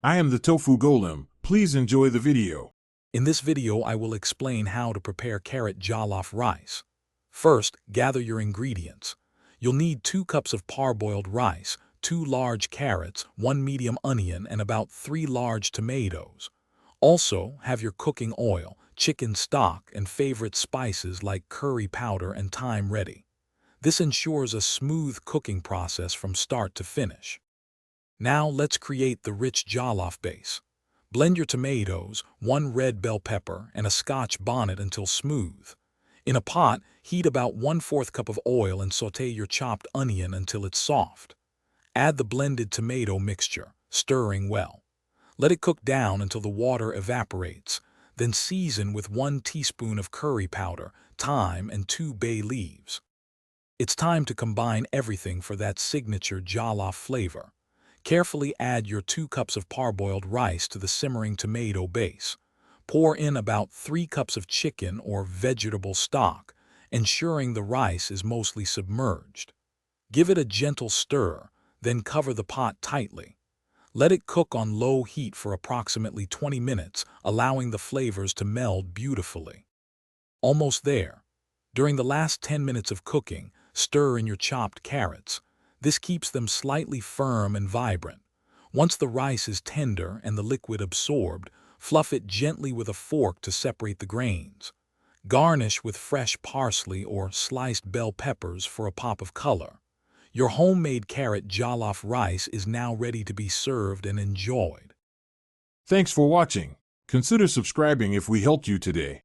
I am the Tofu Golem. Please enjoy the video. In this video, I will explain how to prepare carrot jollof rice. First, gather your ingredients. You'll need 2 cups of parboiled rice, 2 large carrots, 1 medium onion, and about 3 large tomatoes. Also, have your cooking oil, chicken stock, and favorite spices like curry powder and thyme ready. This ensures a smooth cooking process from start to finish. Now let's create the rich jollof base. Blend your tomatoes, 1 red bell pepper, and a Scotch bonnet until smooth. In a pot, heat about 1/4 cup of oil and sauté your chopped onion until it's soft. Add the blended tomato mixture, stirring well. Let it cook down until the water evaporates, then season with 1 teaspoon of curry powder, thyme, and 2 bay leaves. It's time to combine everything for that signature jollof flavor. Carefully add your 2 cups of parboiled rice to the simmering tomato base. Pour in about 3 cups of chicken or vegetable stock, ensuring the rice is mostly submerged. Give it a gentle stir, then cover the pot tightly. Let it cook on low heat for approximately 20 minutes, allowing the flavors to meld beautifully. Almost there. During the last 10 minutes of cooking, stir in your chopped carrots. This keeps them slightly firm and vibrant. Once the rice is tender and the liquid absorbed, fluff it gently with a fork to separate the grains. Garnish with fresh parsley or sliced bell peppers for a pop of color. Your homemade carrot jollof rice is now ready to be served and enjoyed. Thanks for watching. Consider subscribing if we helped you today.